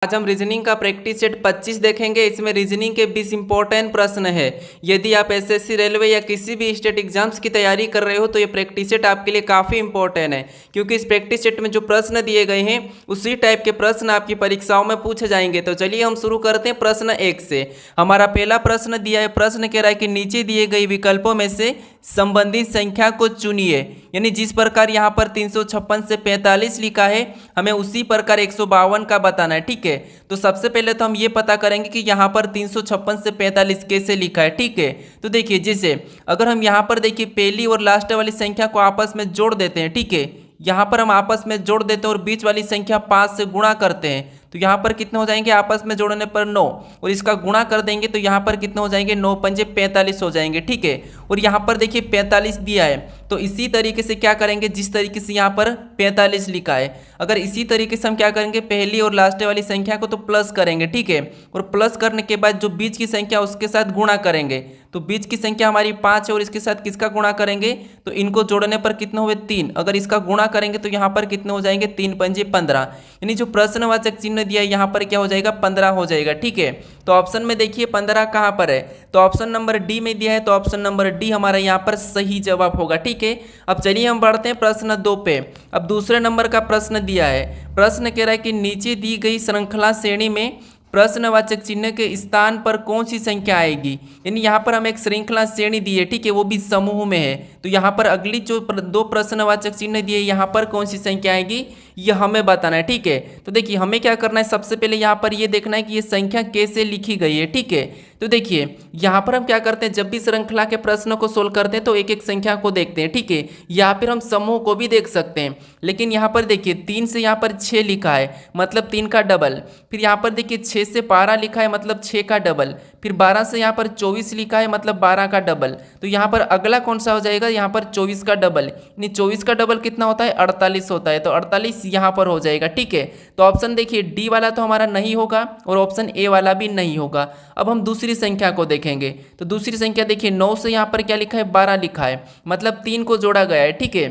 आज हम रीजनिंग का प्रैक्टिस सेट 25 देखेंगे। इसमें रीजनिंग के 20 इंपॉर्टेंट प्रश्न है। यदि आप एसएससी, रेलवे या किसी भी स्टेट एग्जाम्स की तैयारी कर रहे हो तो ये प्रैक्टिस सेट आपके लिए काफ़ी इंपॉर्टेंट है, क्योंकि इस प्रैक्टिस सेट में जो प्रश्न दिए गए हैं उसी टाइप के प्रश्न आपकी परीक्षाओं में पूछे जाएंगे। तो चलिए हम शुरू करते हैं प्रश्न 1 से। हमारा पहला प्रश्न दिया है, प्रश्न कह रहा है कि नीचे दिए गए विकल्पों में से संबंधित संख्या को चुनिए। यानी जिस प्रकार यहाँ पर 356 से 45 लिखा है, हमें उसी प्रकार 152 का बताना है। ठीक है, तो सबसे पहले तो हम ये पता करेंगे कि यहाँ पर 356 से 45 कैसे लिखा है। ठीक है, तो देखिए जैसे अगर हम यहाँ पर देखिए पहली और लास्ट वाली संख्या को आपस में जोड़ देते हैं। ठीक है, यहाँ पर हम आपस में जोड़ देते हैं और बीच वाली संख्या 5 से गुणा करते हैं, तो यहाँ पर कितने हो जाएंगे आपस में जोड़ने पर 9, और इसका गुणा कर देंगे तो यहाँ पर कितने हो जाएंगे 9 पंजे 45 हो जाएंगे। ठीक है, और यहाँ पर देखिए 45 दिया है, तो इसी तरीके से क्या करेंगे, जिस तरीके से यहाँ पर 45 लिखा है, अगर इसी तरीके से हम क्या करेंगे पहली और लास्ट वाली संख्या को तो प्लस करेंगे। ठीक है, और प्लस करने के बाद जो बीच की संख्या उसके साथ गुणा करेंगे, तो बीच की संख्या हमारी 5 है और इसके साथ किसका गुणा करेंगे, तो इनको जोड़ने पर कितने हुए 3, अगर इसका गुणा करेंगे तो यहाँ पर कितने हो जाएंगे 3 पंजे 15, यानी जो प्रश्नवाचक चिन्ह दिया है यहाँ पर क्या हो जाएगा 15 हो जाएगा। ठीक है, तो ऑप्शन में देखिए 15 कहाँ पर है, तो ऑप्शन नंबर डी में दिया है, तो ऑप्शन नंबर डी हमारा यहाँ पर सही जवाब होगा। ठीक है, अब चलिए हम बढ़ते हैं प्रश्न 2 पे। अब दूसरे नंबर का प्रश्न दिया है, प्रश्न कह रहा है कि नीचे दी गई श्रृंखला श्रेणी में प्रश्नवाचक चिन्ह के स्थान पर कौन सी संख्या आएगी। यानी यहाँ पर हम एक श्रृंखला श्रेणी दी है, ठीक है, वो भी समूह में है, तो यहाँ पर अगली जो 2 प्रश्नवाचक चिन्ह दिए यहाँ पर कौन सी संख्या आएगी ये हमें बताना है। ठीक है, तो देखिए हमें क्या करना है, सबसे पहले यहाँ पर ये देखना है कि ये संख्या कैसे लिखी गई है। ठीक है, तो देखिए यहाँ पर हम क्या करते हैं, जब भी श्रृंखला के प्रश्नों को सोल्व करते हैं तो एक एक संख्या को देखते हैं। ठीक है, या फिर हम समूह को भी देख सकते हैं, लेकिन यहाँ पर देखिए 3 से यहाँ पर 6 लिखा है मतलब 3 का डबल, फिर यहाँ पर देखिए 6 से 12 लिखा है मतलब 6 का डबल, फिर 12 से यहाँ पर 24 लिखा है मतलब 12 का डबल, तो यहाँ पर अगला कौन सा हो जाएगा, यहाँ पर 24 का डबल, यानी 24 का डबल कितना होता है 48 होता है, तो 48 यहाँ पर हो जाएगा। ठीक है, तो ऑप्शन देखिए डी वाला तो हमारा नहीं होगा और ऑप्शन ए वाला भी नहीं होगा। अब हम दूसरी संख्या को देखेंगे, तो दूसरी संख्या देखिए 9 से यहाँ पर क्या लिखा है 12 लिखा है मतलब 3 को जोड़ा गया है। ठीक है,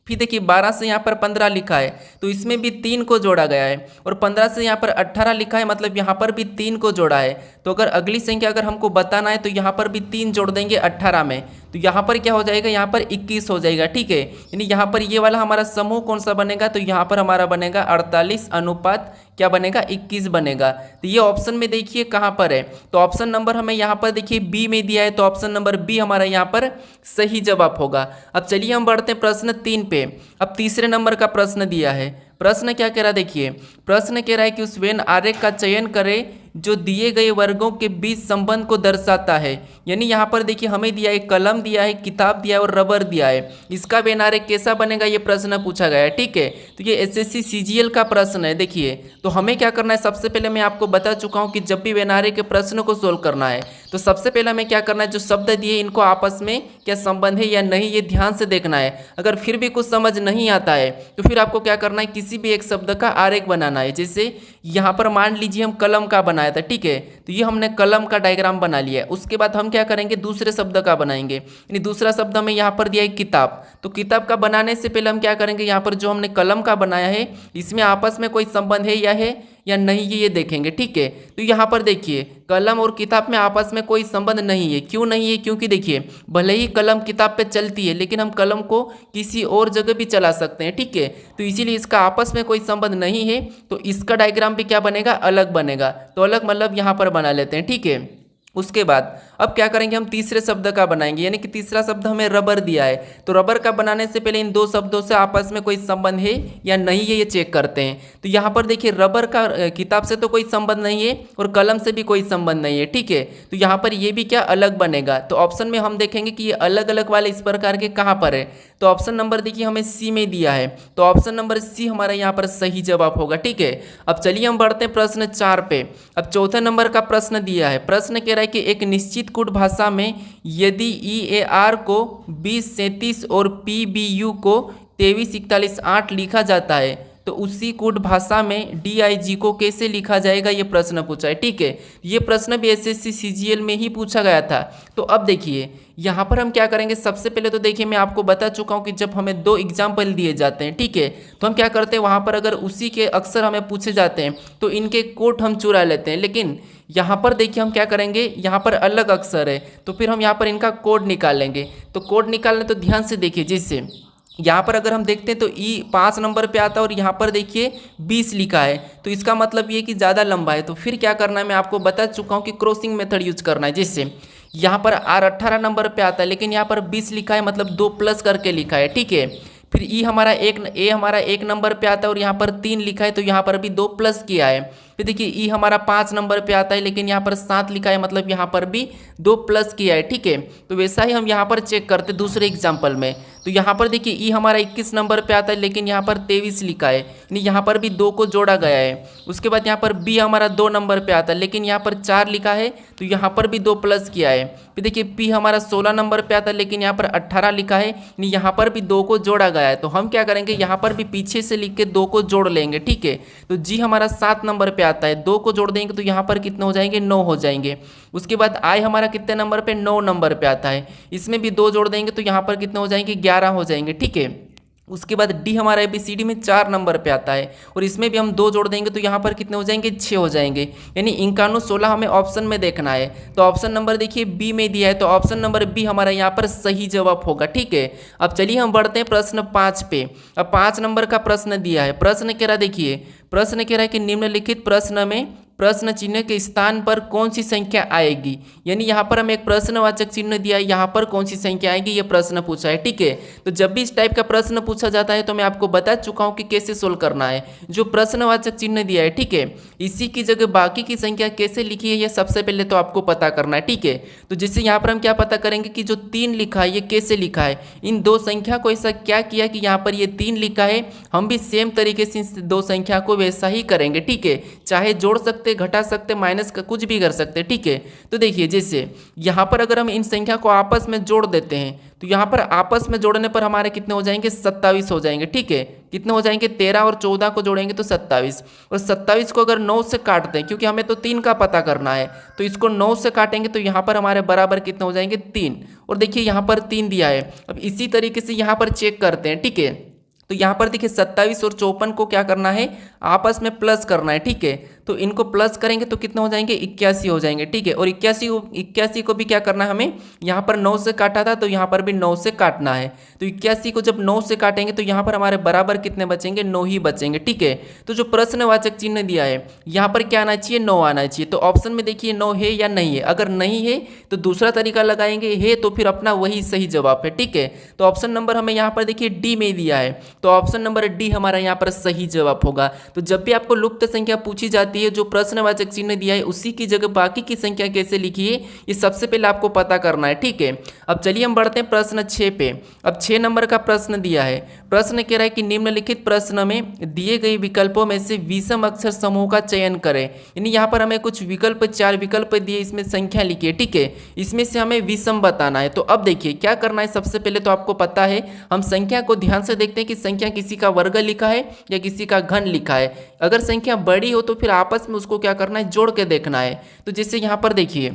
फिर देखिए 12 से यहाँ पर 15 लिखा है तो इसमें भी 3 को जोड़ा गया है, और 15 से यहाँ पर 18 लिखा है मतलब यहाँ पर भी 3 को जोड़ा है। तो अगर अगली संख्या अगर हमको बताना है तो यहाँ पर भी 3 जोड़ देंगे 18 में, तो यहाँ पर क्या हो जाएगा, यहाँ पर 21 हो जाएगा। ठीक है, यानी यहाँ पर ये वाला हमारा समूह कौन सा बनेगा, तो यहाँ पर हमारा बनेगा 48 अनुपात क्या बनेगा 21 बनेगा। तो ये ऑप्शन में देखिए कहाँ पर है, तो ऑप्शन नंबर हमें यहाँ पर देखिए बी में दिया है, तो ऑप्शन नंबर बी हमारा यहाँ पर सही जवाब होगा। अब चलिए हम बढ़ते हैं प्रश्न 3 पे। अब तीसरे नंबर का प्रश्न दिया है, प्रश्न क्या कह रहा है, देखिए प्रश्न कह रहा है कि उस वेन आरेख का चयन करें जो दिए गए वर्गों के बीच संबंध को दर्शाता है। यानी यहाँ पर देखिए हमें दिया है कलम दिया है, किताब दिया है और रबर दिया है, इसका वेन आरेख कैसा बनेगा ये प्रश्न पूछा गया है। ठीक है, तो ये एसएससी सीजीएल का प्रश्न है। देखिए तो हमें क्या करना है, सबसे पहले मैं आपको बता चुका हूँ कि जब भी वेन आरेख के प्रश्न को सोल्व करना है तो सबसे पहले हमें क्या करना है, जो शब्द दिए इनको आपस में क्या संबंध है या नहीं ये ध्यान से देखना है। अगर फिर भी कुछ समझ नहीं आता है तो फिर आपको क्या करना है, किसी भी एक शब्द का आरेख बनाना है। जैसे यहाँ पर मान लीजिए हम कलम का बनाया था, ठीक है, तो ये हमने कलम का डायग्राम बना लिया है। उसके बाद हम क्या करेंगे, दूसरे शब्द का बनाएंगे, यानी दूसरा शब्द हमें यहाँ पर दिया है किताब, तो किताब का बनाने से पहले हम क्या करेंगे, यहाँ पर जो हमने कलम का बनाया है इसमें आपस में कोई संबंध है या नहीं ये देखेंगे। ठीक है, तो यहाँ पर देखिए कलम और किताब में आपस में कोई संबंध नहीं है। क्यों नहीं है, क्योंकि देखिए भले ही कलम किताब पे चलती है लेकिन हम कलम को किसी और जगह भी चला सकते हैं। ठीक है, तो इसीलिए इसका आपस में कोई संबंध नहीं है, तो इसका डायग्राम भी क्या बनेगा, अलग बनेगा। तो अलग मतलब यहाँ पर बना लेते हैं। ठीक है, उसके बाद अब क्या करेंगे, हम तीसरे शब्द का बनाएंगे, यानी कि तीसरा शब्द हमें रबर दिया है, तो रबर का बनाने से पहले इन 2 शब्दों से आपस में कोई संबंध है या नहीं है ये चेक करते हैं। तो यहाँ पर देखिए रबर का किताब से तो कोई संबंध नहीं है और कलम से भी कोई संबंध नहीं है। ठीक है, तो यहाँ पर ये भी क्या अलग बनेगा, तो ऑप्शन में हम देखेंगे कि ये अलग अलग वाले इस प्रकार के कहाँ पर है, तो ऑप्शन नंबर देखिए हमें सी में दिया है, तो ऑप्शन नंबर सी हमारा यहाँ पर सही जवाब होगा। ठीक है, अब चलिए हम बढ़ते हैं प्रश्न 4 पे। अब चौथे नंबर का प्रश्न दिया है, प्रश्न कह रहा है कि एक निश्चित कूट भाषा में यदि EAR को 2037 और PBU को 2341 लिखा जाता है तो उसी कोड भाषा में DIG को कैसे लिखा जाएगा, ये प्रश्न पूछा है। ठीक है, ये प्रश्न भी SSC CGL में ही पूछा गया था। तो अब देखिए यहाँ पर हम क्या करेंगे, सबसे पहले तो देखिए मैं आपको बता चुका हूँ कि जब हमें 2 एग्जाम्पल दिए जाते हैं, ठीक है, तो हम क्या करते हैं, वहाँ पर अगर उसी के अक्षर हमें पूछे जाते हैं तो इनके कोड हम चुरा लेते हैं। लेकिन यहाँ पर देखिए हम क्या करेंगे, यहाँ पर अलग अक्षर है तो फिर हम यहाँ पर इनका कोड निकालेंगे। तो कोड निकालने तो ध्यान से देखिए, जिससे यहाँ पर अगर हम देखते हैं तो ई 5 नंबर पे आता है और यहाँ पर देखिए 20 लिखा है, तो इसका मतलब ये कि ज़्यादा लंबा है। तो फिर क्या करना है, मैं आपको बता चुका हूँ कि क्रॉसिंग मेथड यूज करना है, जिससे यहाँ पर R 18 नंबर पे आता है लेकिन यहाँ पर 20 लिखा है, मतलब 2 प्लस करके लिखा है। ठीक है, फिर ए हमारा 1 नंबर पे आता है और यहाँ पर 3 लिखा है तो यहाँ पर भी 2 प्लस किया है। फिर देखिए ई हमारा 5 नंबर पे आता है लेकिन यहाँ पर 7 लिखा है, मतलब यहाँ पर भी 2 प्लस किया है। ठीक है, तो वैसा ही हम यहाँ पर चेक करते दूसरे एग्जाम्पल में। तो यहाँ पर देखिए ई हमारा 21 नंबर पे आता है लेकिन यहाँ पर 23 लिखा है, यानी यहाँ पर भी 2 को जोड़ा गया है। उसके बाद यहाँ पर बी हमारा 2 नंबर पे आता है लेकिन यहाँ पर 4 लिखा है तो यहाँ पर भी 2 प्लस किया है। फिर देखिए पी हमारा 16 नंबर पे आता है लेकिन यहाँ पर 18 लिखा है, यानी यहाँ पर भी 2 को जोड़ा गया है। तो हम क्या करेंगे, यहाँ पर भी पीछे से लिख के 2 को जोड़ लेंगे। ठीक है, तो जी हमारा 7 नंबर पे आता है, 2 को जोड़ देंगे तो यहाँ पर कितने हो जाएंगे, 9 हो जाएंगे। उसके बाद आई हमारा कितने नंबर पे, 9 नंबर पे आता है, इसमें भी 2 जोड़ देंगे तो यहाँ पर कितने हो जाएंगे, 11 हो जाएंगे। ठीक है, उसके बाद डी हमारा ABCD में 4 नंबर पे आता है और इसमें भी हम 2 जोड़ देंगे तो यहाँ पर कितने हो जाएंगे, 6 हो जाएंगे। यानी 51 16 हमें ऑप्शन में देखना है। तो ऑप्शन नंबर देखिए बी में दिया है, तो ऑप्शन नंबर बी हमारा यहाँ पर सही जवाब होगा। ठीक है, अब चलिए हम बढ़ते हैं प्रश्न 5 पे। अब 5 नंबर का प्रश्न दिया है, प्रश्न कह रहा देखिए, प्रश्न कह रहा है कि निम्नलिखित प्रश्न में प्रश्न चिन्ह के स्थान पर कौन सी संख्या आएगी। यानी यहाँ पर हमें एक प्रश्नवाचक चिन्ह दिया है, यहाँ पर कौन सी संख्या आएगी ये प्रश्न पूछा है। ठीक है, तो जब भी इस टाइप का प्रश्न पूछा जाता है तो मैं आपको बता चुका हूँ कि कैसे सोल्व करना है। जो प्रश्नवाचक चिन्ह दिया है, ठीक है, इसी की जगह बाकी की संख्या कैसे लिखी है ये सबसे पहले तो आपको पता करना है। ठीक है, तो जिससे यहाँ पर हम क्या पता करेंगे कि जो 3 लिखा है ये कैसे लिखा है। इन 2 संख्या को ऐसा क्या किया कि यहाँ पर ये 3 लिखा है, हम भी सेम तरीके से इन 2 संख्या को वैसा ही करेंगे। ठीक है, चाहे जोड़ सकते, घटा सकते, माइनस का कुछ भी कर सकते। ठीक है, तो देखिए जैसे यहाँ पर अगर हम इन संख्या को आपस में जोड़ देते हैं तो यहाँ पर आपस में जोड़ने पर हमारे कितने हो जाएंगे, 27 हो जाएंगे। ठीक है, कितने हो जाएंगे, 13 और 14 को जोड़ेंगे तो 27, और 27 को अगर 9 से काटते हैं, क्योंकि हमें तो 3 का पता करना है, तो इसको 9 से काटेंगे तो यहाँ पर हमारे बराबर कितने हो जाएंगे, 3। और देखिए यहाँ पर 3 दिया है। अब इसी तरीके से यहाँ पर चेक करते हैं। ठीक है, तो यहाँ पर देखिए 27 और 54 को क्या करना है, आपस में प्लस करना है। ठीक है, तो इनको प्लस करेंगे तो कितने हो जाएंगे, 81 हो जाएंगे। ठीक है, और 81 को भी क्या करना है हमें, यहाँ पर 9 से काटा था तो यहाँ पर भी 9 से काटना है। तो 81 को जब 9 से काटेंगे तो यहाँ पर हमारे बराबर कितने बचेंगे, 9 ही बचेंगे। ठीक है, तो जो प्रश्नवाचक चिन्ह दिया है यहाँ पर क्या आना चाहिए, 9 आना चाहिए। तो ऑप्शन में देखिए 9 है या नहीं है, अगर नहीं है तो दूसरा तरीका लगाएंगे, है तो फिर अपना वही सही जवाब है। ठीक है, तो ऑप्शन नंबर हमें यहाँ पर देखिए डी में दिया है, तो ऑप्शन नंबर डी हमारा यहाँ पर सही जवाब होगा। तो जब भी आपको लुप्त संख्या पूछी जाती है, जो प्रश्नवाचक चिन्ह दिया है उसी की जगह बाकी की संख्या कैसे लिखी है ये सबसे पहले आपको पता करना है। ठीक है, अब चलिए हम बढ़ते हैं प्रश्न 6 पे। अब 6 नंबर का प्रश्न दिया है, प्रश्न कह रहा है कि निम्नलिखित प्रश्न में दिए गए विकल्पों में से विषम अक्षर समूह का चयन करें। यानी यहाँ पर हमें कुछ विकल्प, 4 विकल्प दिए, इसमें संख्या लिखी है। ठीक है, इसमें से हमें विषम बताना है। तो अब देखिए क्या करना है, सबसे पहले तो आपको पता है, हम संख्या को ध्यान से देखते हैं कि संख्या किसी का वर्ग लिखा है या किसी का घन लिखा है। अगर संख्या बड़ी हो तो फिर आपस में उसको क्या करना है, जोड़ के देखना है। तो जैसे यहाँ पर देखिए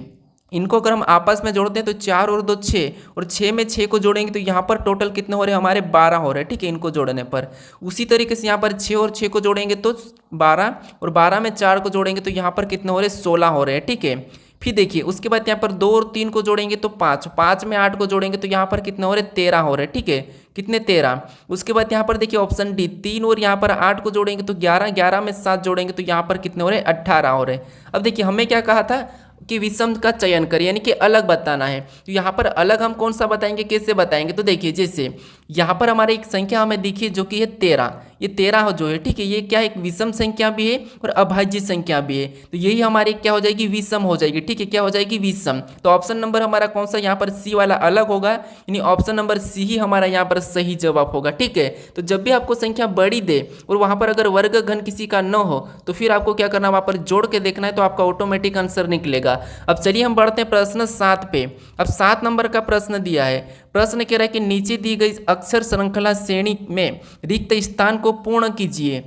इनको अगर हम आपस में जोड़ते हैं तो 4 और 2 6, और 6 में 6 को जोड़ेंगे तो यहाँ पर टोटल कितने हो रहे हैं, हमारे 12 हो रहे हैं। ठीक है, इनको जोड़ने पर उसी तरीके से यहाँ पर 6 और 6 को जोड़ेंगे तो 12, और 12 में 4 को जोड़ेंगे तो यहाँ पर कितने हो रहे हैं, 16 हो रहे हैं। ठीक है, फिर देखिए उसके बाद यहाँ पर 2 और 3 को जोड़ेंगे तो 5, 5 में 8 को जोड़ेंगे तो यहाँ पर कितने हो रहे हैं, 13 हो रहे हैं। ठीक है, कितने, 13। उसके बाद यहाँ पर देखिए ऑप्शन डी, 3 और यहाँ पर 8 को जोड़ेंगे तो 11, 11 में 7 जोड़ेंगे तो यहाँ पर कितने हो रहे हैं, 18 हो रहे हैं। अब देखिए हमें क्या कहा था कि विषम का चयन करें, यानी कि अलग बताना है। तो यहाँ पर अलग हम कौन सा बताएंगे, कैसे बताएंगे, तो देखिए जैसे यहाँ पर हमारी एक संख्या हमें दिखी जो कि है 13, ये 13 जो है, ठीक है, ये क्या है, एक विषम संख्या भी है और अभाज्य संख्या भी है। तो यही हमारी क्या हो जाएगी, विषम हो जाएगी। ठीक है, क्या हो जाएगी, विषम। तो ऑप्शन नंबर हमारा कौन सा यहाँ पर सी वाला अलग होगा, यानी ऑप्शन नंबर सी ही हमारा यहाँ पर सही जवाब होगा। ठीक है, तो जब भी आपको संख्या बड़ी दे और वहाँ पर अगर वर्ग घन किसी का न हो तो फिर आपको क्या करना है, वहाँ पर जोड़ के देखना है, तो आपका ऑटोमेटिक आंसर निकलेगा। अब चलिए हम बढ़ते हैं प्रश्न 7 पे। अब 7 नंबर का प्रश्न दिया है, प्रश्न कह रहा है कि नीचे दी गई अक्षर श्रृंखला श्रेणी में रिक्त स्थान को पूर्ण कीजिए।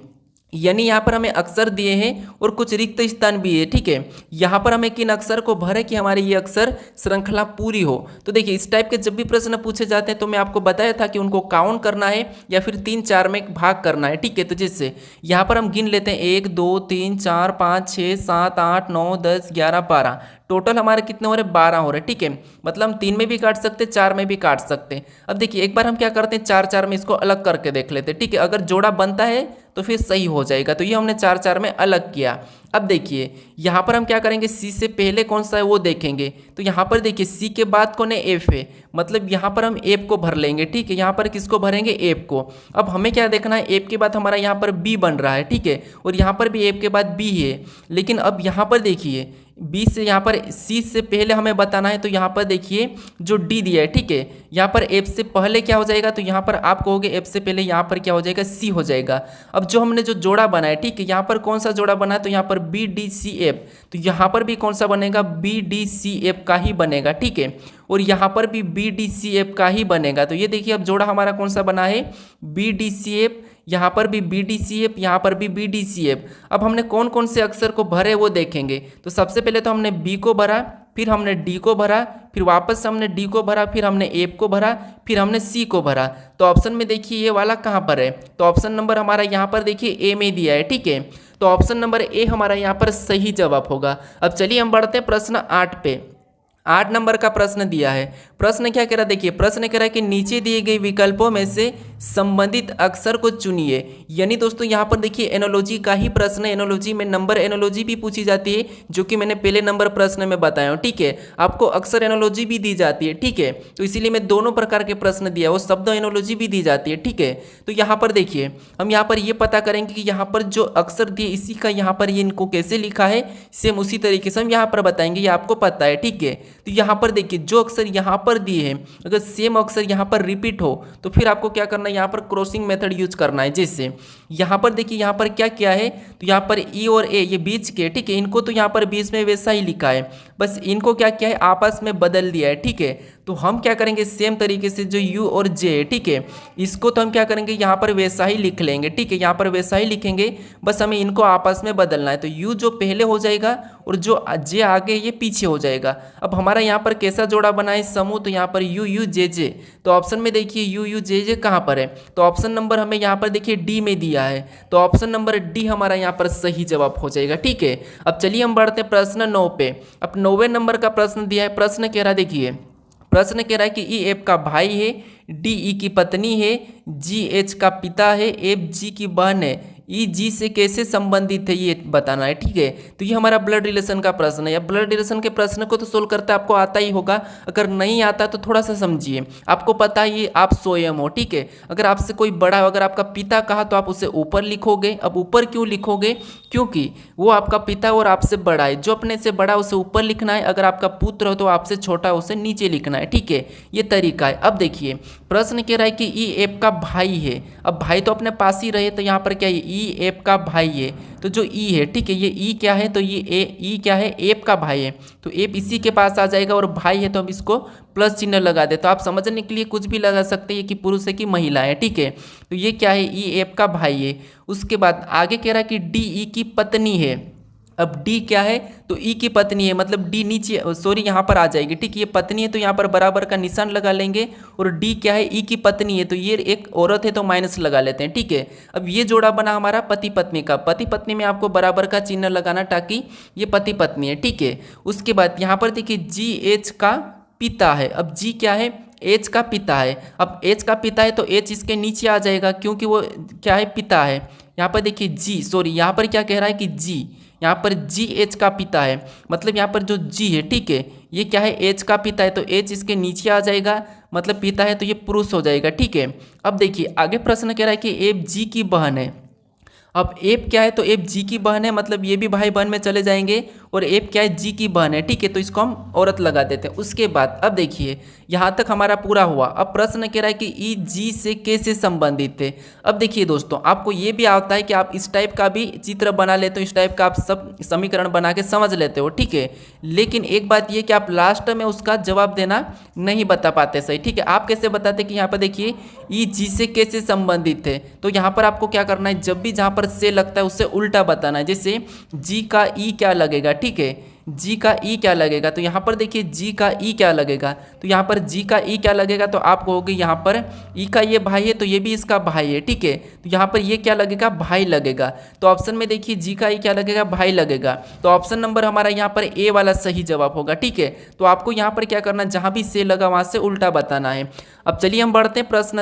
यानी यहाँ पर हमें अक्षर दिए हैं और कुछ रिक्त स्थान भी है, ठीक है। यहाँ पर हमें किन अक्षर को भरे कि हमारी ये अक्षर श्रृंखला पूरी हो। तो देखिए इस टाइप के जब भी प्रश्न पूछे जाते हैं तो मैं आपको बताया था कि उनको काउंट करना है या फिर 3-4 में भाग करना है, ठीक है। तो जिससे यहाँ पर हम गिन लेते हैं 1 2 3 4 5 6 7 8 9 10 11 12, टोटल हमारे कितने हो रहे 12 हो रहे, ठीक है। मतलब हम 3 में भी काट सकते हैं, 4 में भी काट सकते हैं। अब देखिए एक बार हम क्या करते हैं 4-4 में इसको अलग करके देख लेते हैं, ठीक है। अगर जोड़ा बनता है तो फिर सही हो जाएगा। तो ये हमने 4-4 में अलग किया। अब देखिए यहाँ पर हम क्या करेंगे, सी से पहले कौन सा है वो देखेंगे। तो यहाँ पर देखिए सी के बाद कौन है, एफ है, मतलब यहाँ पर हम एफ को भर लेंगे, ठीक है। यहाँ पर किसको भरेंगे, एफ को। अब हमें क्या देखना है, एफ के बाद हमारा यहाँ पर बी बन रहा है, ठीक है, और यहाँ पर भी एफ के बाद बी है। लेकिन अब यहाँ पर देखिए बी से यहाँ पर सी से पहले हमें बताना है, तो यहाँ पर देखिए जो डी दिया है, ठीक है, यहाँ पर एफ से पहले क्या हो जाएगा, तो यहाँ पर आप कहोगे एफ से पहले यहाँ पर क्या हो जाएगा, सी हो जाएगा। अब जो हमने जो जोड़ा बनाया, ठीक है, यहाँ पर कौन सा जोड़ा बना है, तो यहाँ पर बी डी सी एफ, तो यहाँ पर भी कौन सा बनेगा, बी डी सी एफ का ही बनेगा, ठीक है, और यहाँ पर भी बी डी सी एफ का ही बनेगा। तो ये देखिए अब जोड़ा हमारा कौन सा बना है, बी डी सी एफ, यहाँ पर भी बी डी सी एफ, यहाँ पर भी बी डी सी एफ। अब हमने कौन कौन से अक्षर को भरे वो देखेंगे। तो सबसे पहले तो हमने बी को भरा, फिर हमने डी को भरा, फिर वापस हमने डी को भरा, फिर हमने एफ को भरा, फिर हमने सी को भरा। तो ऑप्शन में देखिए ये वाला कहाँ पर है, तो ऑप्शन नंबर हमारा यहाँ पर देखिए ए में दिया है, ठीक है। तो ऑप्शन नंबर ए हमारा यहाँ पर सही जवाब होगा। अब चलिए हम बढ़ते हैं प्रश्न 8 पे। 8 नंबर का प्रश्न दिया है। प्रश्न क्या कह रहा है, देखिए प्रश्न कह रहा है कि नीचे दिए गए विकल्पों में से संबंधित अक्षर को चुनिए। यानी दोस्तों यहाँ पर देखिए एनोलॉजी का ही प्रश्न है। एनोलॉजी में नंबर एनोलॉजी भी पूछी जाती है, जो कि मैंने पहले नंबर प्रश्न में बताया हूँ, ठीक है। आपको अक्षर एनोलॉजी भी दी जाती है, ठीक है। तो इसीलिए मैं दोनों प्रकार के प्रश्न दिया, वो शब्द एनोलॉजी भी दी जाती है, ठीक है। तो यहाँ पर देखिए हम यहाँ पर ये पता करेंगे कि यहाँ पर जो अक्षर दिए इसी का यहाँ पर ये इनको कैसे लिखा है, सेम उसी तरीके से हम यहाँ पर बताएंगे, ये आपको पता है, ठीक है। तो यहाँ पर देखिए जो अक्षर यहाँ पर दिए हैं, अगर सेम अक्षर यहाँ पर रिपीट हो तो फिर आपको क्या करना है, यहाँ पर क्रॉसिंग मेथड यूज करना है। जैसे यहाँ पर देखिए यहाँ पर क्या किया है, तो यहाँ पर ई और ए ये बीच के, ठीक है, इनको तो यहाँ पर बीच में वैसा ही लिखा है, बस इनको क्या किया है आपस में बदल दिया है, ठीक है। तो हम क्या करेंगे सेम तरीके से जो यू और जे है, ठीक है, इसको तो हम क्या करेंगे यहाँ पर वैसा ही लिख लेंगे, ठीक है, यहाँ पर वैसा ही लिखेंगे, बस हमें इनको आपस में बदलना है। तो यू जो पहले हो जाएगा और जो जे आगे ये पीछे हो जाएगा। अब हमारा यहाँ पर कैसा जोड़ा बना है समूह, तो यहाँ पर यू यू जे जे। तो ऑप्शन में देखिए यू यू जे जे कहाँ पर है, तो ऑप्शन नंबर हमें यहाँ पर देखिए डी में दिया है, तो ऑप्शन नंबर डी हमारा यहाँ पर सही जवाब हो जाएगा, ठीक है। अब चलिए हम बढ़ते हैं प्रश्न 9 पे। अब 9वें नंबर का प्रश्न दिया है। प्रश्न कह रहा है देखिए, प्रश्न कह रहा है कि ई एफ का भाई है, डी ई की पत्नी है, जी एच का पिता है, एफ जी की बहन है, ई जी से कैसे संबंधित है ये बताना है, ठीक है। तो ये हमारा ब्लड रिलेशन का प्रश्न है। या ब्लड रिलेशन के प्रश्न को तो सोल्व करता आपको आता ही होगा, अगर नहीं आता तो थोड़ा सा समझिए। आपको पता है ये आप स्वयं हो, ठीक है। अगर आपसे कोई बड़ा हो, अगर आपका पिता कहा तो आप उसे ऊपर लिखोगे। अब ऊपर क्यों लिखोगे, क्योंकि वो आपका पिता और आपसे बड़ा है। जो अपने से बड़ा उसे ऊपर लिखना है, अगर आपका पुत्र हो तो आपसे छोटा उसे नीचे लिखना है, ठीक है, ये तरीका है। अब देखिए प्रश्न कह रहा है कि ई एफ का भाई है। अब भाई तो अपने पास ही रहे, तो यहाँ पर क्या है, ई एफ का भाई है, तो जो ई है, ठीक है, ये ई क्या है, तो ये ई क्या है, एफ का भाई है, तो एफ इसी के पास आ जाएगा, और भाई है तो हम इसको प्लस चिन्ह लगा दे। तो आप समझने के लिए कुछ भी लगा सकते हैं कि पुरुष है कि महिला है, ठीक है। तो ये क्या है, ई एफ का भाई है। उसके बाद आगे कह रहा है कि डी ई की पत्नी है। अब डी क्या है, तो ई की पत्नी है, मतलब डी नीचे सॉरी यहाँ पर आ जाएगी, ठीक है, ये पत्नी है तो यहाँ पर बराबर का निशान लगा लेंगे, और डी क्या है, ई की पत्नी है, तो ये एक औरत है तो माइनस लगा लेते हैं, ठीक है। अब ये जोड़ा बना हमारा पति पत्नी का। पति पत्नी में आपको बराबर का चिन्ह लगाना ताकि ये पति पत्नी है, ठीक है। उसके बाद यहाँ पर देखिए जी एच का पिता है। अब जी क्या है, एच का पिता है। अब एच का पिता है तो एच इसके नीचे आ जाएगा, क्योंकि वो क्या है, पिता है। यहाँ पर देखिए जी, सॉरी यहाँ पर क्या कह रहा है कि जी, यहाँ पर जी एच का पिता है, मतलब यहाँ पर जो जी है, ठीक है, ये क्या है, एच का पिता है, तो एच इसके नीचे आ जाएगा, मतलब पिता है तो ये पुरुष हो जाएगा, ठीक है। अब देखिए आगे प्रश्न कह रहा है कि एफ जी की बहन है। अब एफ क्या है, तो एफ जी की बहन है, मतलब ये भी भाई बहन में चले जाएंगे, और एफ क्या है, जी की बहन है, ठीक है, तो इसको हम औरत लगा देते हैं। उसके बाद अब देखिए यहाँ तक हमारा पूरा हुआ। अब प्रश्न कह रहा है कि ई जी से कैसे संबंधित है। अब देखिए दोस्तों, आपको ये भी आता है कि आप इस टाइप का भी चित्र बना लेते हो, इस टाइप का आप सब समीकरण बना के समझ लेते हो, ठीक है। लेकिन एक बात ये कि आप लास्ट में उसका जवाब देना नहीं बता पाते सही, ठीक है। आप कैसे बताते कि यहाँ पर देखिए ई जी से कैसे संबंधित है, तो यहाँ पर आपको क्या करना है, जब भी जहाँ पर से लगता है उससे उल्टा बताना है। जैसे जी का ई क्या लगेगा, ठीक है, जी का ई क्या लगेगा, तो यहाँ पर देखिए जी का ई क्या लगेगा, तो यहाँ पर जी का ई क्या लगेगा, तो आप कहोगे यहाँ पर ई का ये भाई है तो ये भी इसका भाई है, ठीक है, तो यहाँ पर ये क्या लगेगा, भाई लगेगा। तो ऑप्शन में देखिए जी का ई क्या लगेगा, भाई लगेगा। तो ऑप्शन नंबर हमारा यहाँ पर ए वाला सही जवाब होगा, ठीक है। तो आपको यहाँ पर क्या करना, जहाँ भी से लगा वहाँ से उल्टा बताना है। अब चलिए हम बढ़ते हैं प्रश्न